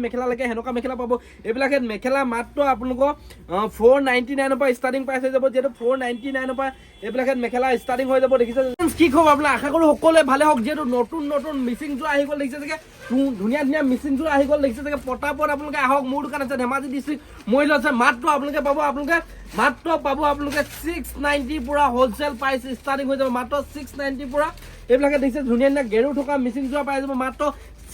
মেখেলা লাগে হেনকা মেখেলা পাব এইবিলাক মেখেলা মাত্ৰ আপোনালোকৰ 499 পৰা ষ্টাৰ্টিং প্ৰাইস হৈ যাব যেটো 499 পৰা এইবিলাক মেখেলা ষ্টাৰ্টিং হৈ যাব দেখিছে কি খবৰ আপোনাক আশা কৰো সকলোৱে ভালে হওক যেটো নতুন নতুন মিচিং জোৰ আহি গল দেখিছে যে ধুনিয়া ধুনিয়া মিচিং জোৰ আহি গল দেখিছে যে পটাপট আপোনালোকে আহক মোৰ দোকান আছে ধেমাজি ডিস্ট্ৰিক্ট মইল আছে মাত্ৰ আপোনালোকে পাব আপোনালোকে 690 পুৰা হোলসেল প্ৰাইস ষ্টাৰ্টিং হৈ যাব মাত্ৰ 690 পুৰা এইবিলাক দেখিছে ধুনিয়া ধুনিয়া গেৰু থকা মিচিং জোৰ পাই যাব মাত্ৰ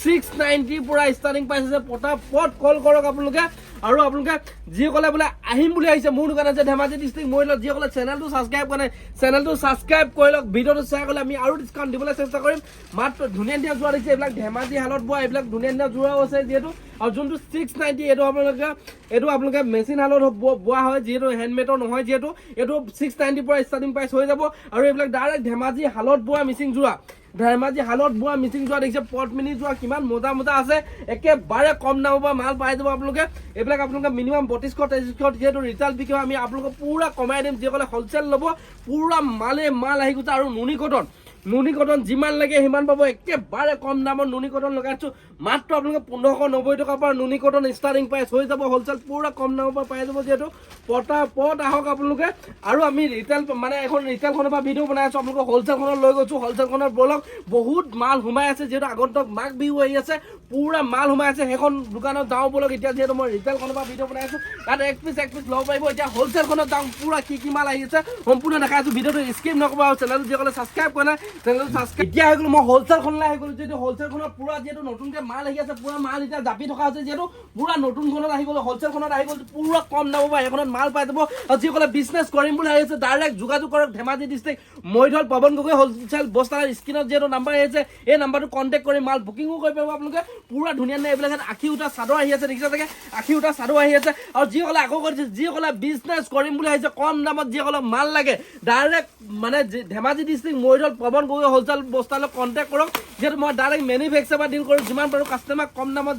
690 পুৰা ষ্টাৰ্টিং প্ৰাইস আছে পটাপট কল কৰক আপোনালোকে আৰু আপোনালোকে যি কলে বলে আহিম বুলি আহিছে মোৰ দোকান আছে ধেমাজি ডিস্ট্ৰিক্ট মইল যি কলে চেনেলটো সাবস্ক্ৰাইব কৰে চেনেলটো সাবস্ক্ৰাইব কৰিলক ভিডিওটো শেয়াৰ কৰিলে আমি আৰু ডিসকাউন্ট দিবলৈ চেষ্টা কৰিম মাত্ৰ ধুনিয়া ধুনিয়া জোৰা দিছে এইবিলাক ধেমাজি হালত বোৱা এইবিলাক ধুনিয়া ধুনিয়া জোৰাও আছে যেটো আৰু যোনটো 690 এটো আপোনালোকে মেচিন হালত বোৱা হয় যেটো হ্যান্ডমেডৰ নহয় যেটো এটো 690 পৰা ষ্টাৰ্টিং প্ৰাইস হৈ যাব আৰু এইবিলাক ডাইৰেক্ট ধেমাজি হালত বোৱা মিচিং জোৰা ধেমাজি হালত বোৱা মিচিং জোৰা দেখিছে পটমিনি জোৰা কিমান মজা মজা আছে একেবাৰে কম দামৰ পৰা মাল পাই যাব আপোনালোকে এইবিলাক আপোনালোকে মিনিমাম 3200 যেটো ৰিটেল বিকিব আমি আপোনালোকক পুৰা কমাই দিম যে কলে হোলসেল লব পুৰা মাল আহি গৈছে আৰু নুনি কটন যিমান লাগে সিমান পাব একেবাৰে কম দামৰ নুনি কটন লগাইছো মাত্ৰ আপোনালোকে 1590 টকা পৰা নুনি কটন ষ্টাৰ্টিং প্ৰাইস হৈ যাব হোলসেল পুৰা কম দামৰ পৰা পাই যাব যেটো পটাপট আহক আপোনালোকে আৰু আমি ৰিটেল মানে এখন ৰিটেল খনৰ পৰা ভিডিও বনাই আছো আপোনালোক হোলসেল খনৰ লৈ গৈছো হোলসেল খনৰ ব্লগ বহুত মাল হুমাই আছে যেটো আগন্তক মাঘ বিহু আহি আছে পুৰা মাল হুমাই আছে হেখন দোকানত যাও ব্লগ এতিয়া যেটো মই ৰিটেল খনৰ পৰা ভিডিও বনাই আছো তাত এক পিস লব পাৰিব এতিয়া হোলসেল খনত যাও পুৰা কি মাল আহি আছে সম্পূৰ্ণ দেখাইছো ভিডিওটো স্কিপ নকবা আৰু চেনেলটো যি কলে সাবস্ক্ৰাইব কৰা চেনেলটো সাবস্ক্ৰাইব এতিয়া হৈ গল মই হোলসেল খনলৈ আহি গলো যেটো হোলসেল খনৰ পুৰা যেটো নতুনকে মাল আহি আছে পুৰা মাল এতিয়া জাপি থকা আছে যেটো পুৰা নতুন খনত আহি গল হোলসেল খনত আহি গল পুৰা কম দামৰ পৰা এখনত মাল পাই যাব আৰু যি কলে বিজনেছ কৰিম বুলি আহি আছে ডাইৰেক্ট যোগাযোগ কৰক ধেমাজি ডিস্ট্ৰিক্ট মইধল পৱন গগৈ হোলসেল বস্তাৰ স্ক্ৰিনত যেটো নাম্বাৰ আহিছে এই নাম্বাৰটো কন্টাক্ট কৰি মাল বুকিংও কৰিব পাৰিব আপোনালোকে পুৰা ধুনিয়া ধুনিয়া এইবিলাক আখি উঠা চাদৰ আহি আছে দেখিছে চাগে আখি উঠা চাদৰ আহি আছে আৰু যি কলে আকৌ কৰিছে যি কলে বিজনেছ কৰিম বুলি আহিছে কম দামত যি কলে মাল লাগে ডাইৰেক্ট মানে ধেমাজি ডিস্ট্ৰিক্ট মইধল পৱন গগৈ হোলসেল বস্তালৈ কন্টাক্ট কৰক যেটো মই ডাইৰেক্ট মেনুফেকচাৰ পৰা ডিল কৰো যিমান পাৰো কাস্টমাৰ কম দামত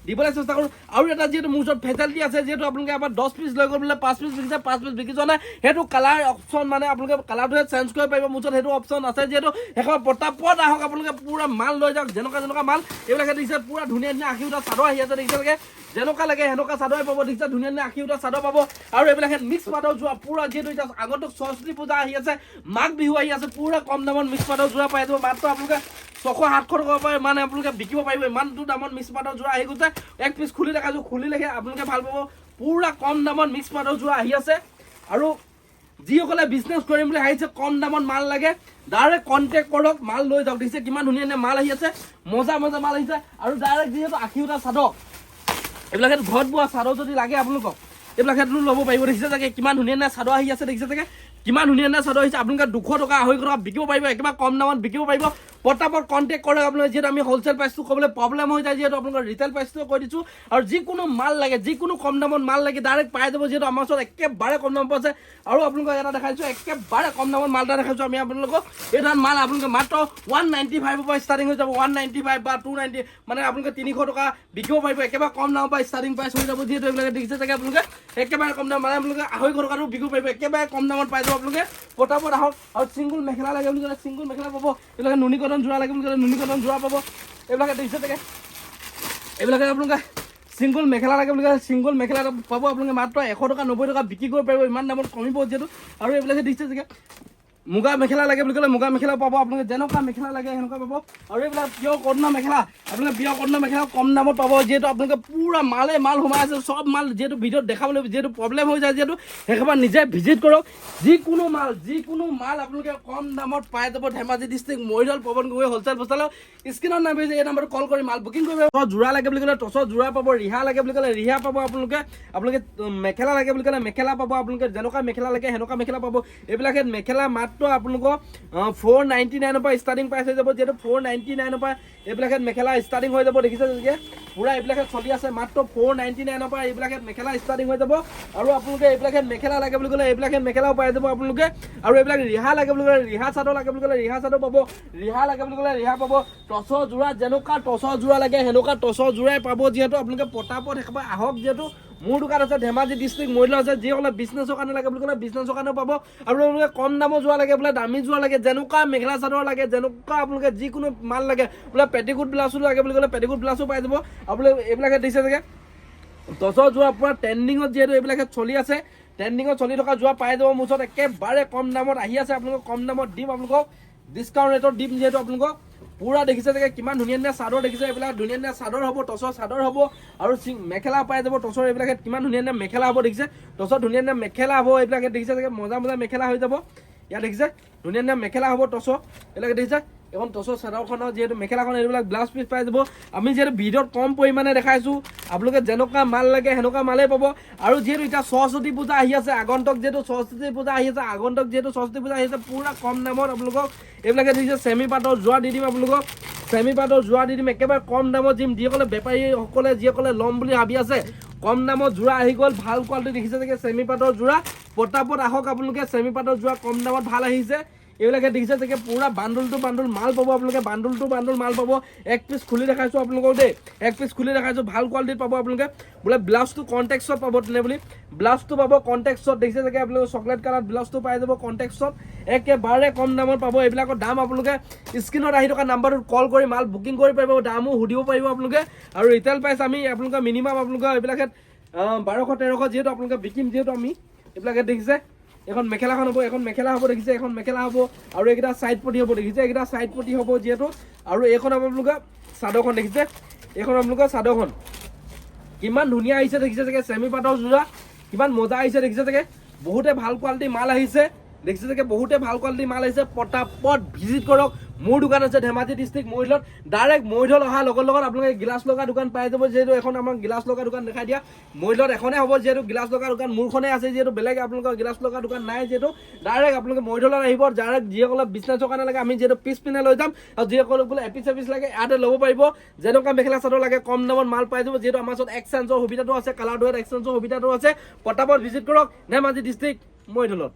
দিবলৈ চেষ্টা কৰো আৰু এটা যেটো মোৰ ওচৰত ফেচিলিটি আছে যেটো আপোনালোকে আবার 10 পিস লৈ গলে 5 পিস বিকিছে 5 পিস বিকি জনা হেতু কালাৰ অপচন মানে আপোনালোকে কালাৰটো চেঞ্জ কৰিব পাৰিব মোৰ ওচৰত হেতু অপচন আছে যেটো এখন পটাপট আহক আপোনালোকে পুৰা মাল লৈ যাওক যেনকা মাল এইবিলাক দেখিছে পুৰা ধুনিয়া ধুনিয়া আখি উঠা চাদৰ আহি আছে দেখিছে লাগে যেনকা লাগে হেনকা চাদৰ পাব দেখিছে ধুনিয়া ধুনিয়া আখি উঠা চাদৰ পাব আৰু এইবিলাক মিক্স পাতৰ যোৱা পুৰা যেটো এতিয়া আগন্তক সৰস্বতী পূজা আহি আছে মাঘ বিহু আহি আছে পুৰা কম দামত মিক্স পাতৰ যোৱা পাই যাব মাত্ৰ আপোনালোকে 600-700 টকা পায় মানে আপোনালোকে বিকিব পাৰিব ইমানটো দামত মিক্স পাতৰ যোৰা আহি গৈছে এক পিস খুলি দেখাছো খুলি লেখে আপোনালোকে ভাল পাব পুৰা কম দামত মিক্স পাতৰ যোৰা আহি আছে আৰু যিসকলে বিজনেছ কৰিম বুলি আহিছে কম দামত মাল লাগে ডাইৰেক্ট কন্টাক্ট কৰক মাল লৈ যাওক দেখিছে কিমান ধুনিয়া মাল আহি আছে মজা মাল আহিছে আৰু ডাইৰেক্ট যিহেতু আখি উঠা চাদৰ এইবিলাক ঘৰত বোৱা চাদৰ যদি লাগে আপোনালোকক এইবিলাক ল'ব পাৰিব দেখিছে চাগে কিমান ধুনিয়া চাদৰ আহি আছে দেখিছে চাগে কিমান ধুনিয়া চাদৰ আহিছে আপোনালোকে 200 টকা 250 টকা বিকিব পাৰিব একেবাৰে কম দামত বিকিব পাৰিব পটাপট কন্টাক্ট কৰক আপোনালোকে যেটো আমি হোলসেল প্ৰাইসটো কবলে প্ৰবলেম হৈ যায় যেটো আপোনালোকৰ ৰিটেল প্ৰাইসটো কৈ দিছো আৰু যিকোনো মাল লাগে যিকোনো কম দামত মাল লাগে ডাইৰেক্ট পাই যাব যেটো আমাৰ ওচৰত একেবাৰে কম দামত আছে আৰু আপোনালোকক এটা দেখাইছো একেবাৰে কম দামত মালটা দেখাইছো আমি আপোনালোকক এই ধৰণ মাল আপোনালোকে মাত্ৰ 195 পৰা ষ্টাৰ্টিং হৈ যাব 195 বা 290 মানে আপোনালোকে 300 টকা বিকিব পাৰিব একেবাৰে কম দামৰ পৰা ষ্টাৰ্টিং প্ৰাইস হৈ যাব যেটো এইবিলাক দেখিছে চাগে আপোনালোকে একেবাৰে কম দাম মানে আপোনালোকে 250 টকাটো বিকিব পাৰিব একেবাৰে কম দামত পাই যাব আপোনালোকে পটাপট আহক আৰু সিঙ্গল মেখেলা লাগে বুলি ক'লে সিঙ্গল মেখেলা পাব এইবিলাক নুনি কটন জোৰা লাগে বুলি ক'লে নুনি কটন জোৰা পাব এইবিলাক দেখিছে চাগে এইবিলাক আপোনালোকে সিঙ্গল মেখেলা লাগে বুলি ক'লে সিঙ্গল মেখেলা পাব আপোনালোকে মাত্ৰ 100 টকা 90 টকা বিক্ৰী কৰিব পাৰিব ইমান দামত কমিব যেটো আৰু এইবিলাক দেখিছে চাগে মুগা মেখেলা লাগে বুলি ক'লে মুগা মেখেলা পাব আপোনালোকে যেনকা মেখেলা লাগে হেনকা পাব আৰু এইবিলাক পিয়ৰ কটন মেখেলা আপোনালোকে পিয়ৰ কটন মেখেলা কম দামত পাব যেটো আপোনালোকে পুৰা মাল হুমাই আছে সব মাল যেটো ভিডিঅ'ত দেখাবলৈ যেটো প্ৰবলেম হৈ যায় যেটো হেকবা নিজে ভিজিট কৰক যিকোনো মাল আপোনালোকে কম দামত পাই যাব ধেমাজি ডিস্ট্ৰিক্ট মইধল পৱন গগৈ হোলসেল বস্তালৈ স্ক্ৰিনত নাম্বাৰ এই নম্বৰত কল কৰি মাল বুকিং কৰিব জোৰা লাগে বুলি ক'লে টছৰ জোৰা পাব ৰিহা লাগে বুলি ক'লে ৰিহা পাব আপোনালোকে মেখেলা লাগে বুলি ক'লে মেখেলা পাব আপোনালোকে যেনকা মেখেলা লাগে হেনকা মেখেলা পাব এইবিলাক মেখেলা মাত্ৰ আপোনালোকক 499 পৰা ষ্টাৰ্টিং প্ৰাইস হৈ যাব যেটো 499 পৰা এইবিলাক মেখেলা ষ্টাৰ্টিং হৈ যাব দেখিছে যে পুৰা এইবিলাক চলি আছে মাত্ৰ 499 পৰা এইবিলাক মেখেলা ষ্টাৰ্টিং হৈ যাব আৰু আপোনালোকে এইবিলাক মেখেলা লাগে বুলি ক'লে এইবিলাক মেখেলাও পাই যাব আপোনালোকে আৰু এইবিলাক ৰিহা লাগে বুলি ক'লে ৰিহা চাদৰ লাগে বুলি ক'লে ৰিহা চাদৰ পাব ৰিহা লাগে বুলি ক'লে ৰিহা পাব টছৰ জোৰা যেনকা টছৰ জোৰা লাগে হেনকা টছৰ জোৰাই পাব যেহেতু আপোনালোকে পটাপট একেবাৰে আহক যেহেতু মোৰ দোকান আছে ধেমাজি ডিষ্ট্ৰিক্ট মৰিলা আছে যিসকলে বিজনেছৰ কাৰণে লাগে বুলি ক'লে বিজনেছৰ কাৰণেও পাব আপোনালোকে কম দামৰ যোৱা লাগে বোলে দামী যোৱা লাগে যেনেকুৱা মেখেলা চাদৰ লাগে যেনেকুৱা আপোনালোকে যিকোনো মাল লাগে বোলে পেটিকোট ব্লাউজো লাগে বুলি ক'লে পেটিকোট ব্লাউজো পাই যাব আপোনালোকে এইবিলাকে দিছে চাগে টচৰ যোৱা পুৰা ট্ৰেণ্ডিঙত যিহেতু এইবিলাকে চলি আছে ট্ৰেণ্ডিঙত চলি থকা যোৱা পাই যাব মোৰ ওচৰত একেবাৰে কম দামত আহি আছে আপোনালোকক কম দামত দিম আপোনালোকক ডিছকাউণ্ট ৰেটত দিম যিহেতু আপোনালোকক পুৰা দেখিছে চাগে কিমান ধুনীয়া ধুনীয়া চাদৰ দেখিছে এইবিলাক ধুনীয়া ধুনীয়া চাদৰ হ'ব টচৰ চাদৰ হ'ব আৰু মেখেলা পাই যাব টচৰ এইবিলাকে কিমান ধুনীয়া ধুনীয়া মেখেলা হ'ব দেখিছে টচৰ ধুনীয়া ধুনীয়া মেখেলা হ'ব এইবিলাকে দেখিছে চাগে মজা মজা মেখেলা হৈ যাব ইয়াত দেখিছে ধুনীয়া ধুনীয়া মেখেলা হ'ব টচৰ এইবিলাকে দেখিছে এখন টচৰ চাদৰখনৰ যিহেতু মেখেলাখন এইবিলাক ব্লাউজ পিচ পাই যাব আমি যিহেতু ভিডিঅ'ত কম পৰিমাণে দেখাইছোঁ আপোনালোকে যেনেকুৱা মাল লাগে সেনেকুৱা মালেই পাব আৰু যিহেতু এতিয়া সৰস্বতী পূজা আহি আছে আগন্তুক যিহেতু সৰস্বতী পূজা আহি আছে আগন্তুক যিহেতু সৰস্বতী পূজা আহি আছে পুৰা কম দামত আপোনালোকক এইবিলাকে দেখিছে চেমি পাটৰ যোৰা দি দিম আপোনালোকক চেমি পাটৰ যোৰা দি দিম একেবাৰে কম দামত দিম যিসকলে বেপাৰীসকলে যিসকলে ল'ম বুলি ভাবি আছে কম দামত যোৰা আহি গ'ল ভাল কোৱালিটি দেখিছে চাগে চেমি পাটৰ যোৰা পটাপট আহক আপোনালোকে চেমি পাটৰ যোৰা কম দামত ভাল আহিছে এইবিলাকে দেখিছে চাগে পুৰা বাণ্ডুল টু বাণ্ডুল মাল পাব আপোনালোকে বাণ্ডুল টু বাণ্ডুল মাল পাব এক পিচ খুলি দেখাইছোঁ আপোনালোকক দেই এক পিচ খুলি দেখাইছোঁ ভাল কোৱালিটিত পাব আপোনালোকে বোলে ব্লাউজটো কণ্টেক্সত পাব তেনে বুলি ব্লাউজটো পাব কণ্টেক্সত দেখিছে চাগে আপোনালোকে চকলেট কালাৰ ব্লাউজটো পাই যাব কণ্টেক্সত একেবাৰে কম দামত পাব এইবিলাকৰ দাম আপোনালোকে স্ক্ৰীণত আহি থকা নাম্বাৰটোত কল কৰি মাল বুকিং কৰি পাৰিব দামো সুধিব পাৰিব আপোনালোকে আৰু ৰিটেইল প্ৰাইচ আমি আপোনালোকে মিনিমাম আপোনালোকে এইবিলাকে 1200-1300 যিহেতু আপোনালোকে বিকিম যিহেতু আমি এইবিলাকে দেখিছে এখন মেখেলাখন হ'ব এখন মেখেলা হ'ব দেখিছে এখন মেখেলা হ'ব আৰু এইকেইটা ছাইড পটি হ'ব দেখিছে এইকেইটা ছাইড পটি হ'ব যিহেতু আৰু এইখন আপোনালোকে চাদৰখন দেখিছে এইখন আপোনালোকৰ চাদৰখন কিমান ধুনীয়া আহিছে দেখিছে চাগে চেমি পাটৰ যোৰা কিমান মজা আহিছে দেখিছে চাগে বহুতে ভাল কোৱালিটি মাল আহিছে দেখিছে চাগে বহুতে ভাল কোৱালিটি মাল আহিছে পটাপট ভিজিট কৰক মোৰ দোকান আছে ধেমাজি ডিষ্ট্ৰিক্ট মৰিলত ডাইৰেক্ট মৰিলত অহাৰ লগত আপোনালোকে গিলাচ লগা দোকান পাই যাব যিহেতু এখন আমাৰ গিলাচ লগা দোকান দেখাই দিয়া মৰিলত এখনে হ'ব যিহেতু গিলাচ লগা দোকান মোৰখনে আছে যিহেতু বেলেগ আপোনালোকৰ গিলাচ লগা দোকান নাই যিহেতু ডাইৰেক্ট আপোনালোকে মৰিলত আহিব ডাইৰেক্ট যিসকলে বিজনেছৰ কাৰণে লাগে আমি যিহেতু পিচ পিনে লৈ যাম আৰু যিসকলে বোলে এপিচ এপিচ লাগে ইয়াতে ল'ব পাৰিব যেনেকুৱা মেখেলা চাদৰ লাগে কম দামত মাল পাই যাব যিহেতু আমাৰ ওচৰত এক্সচেঞ্জৰ সুবিধাটো আছে কালাৰ ডুৱেট এক্সচেঞ্জৰ সুবিধাটো আছে পটাপট ভিজিট কৰক ধেমাজি ডিষ্ট্ৰিক্ট মৰিলত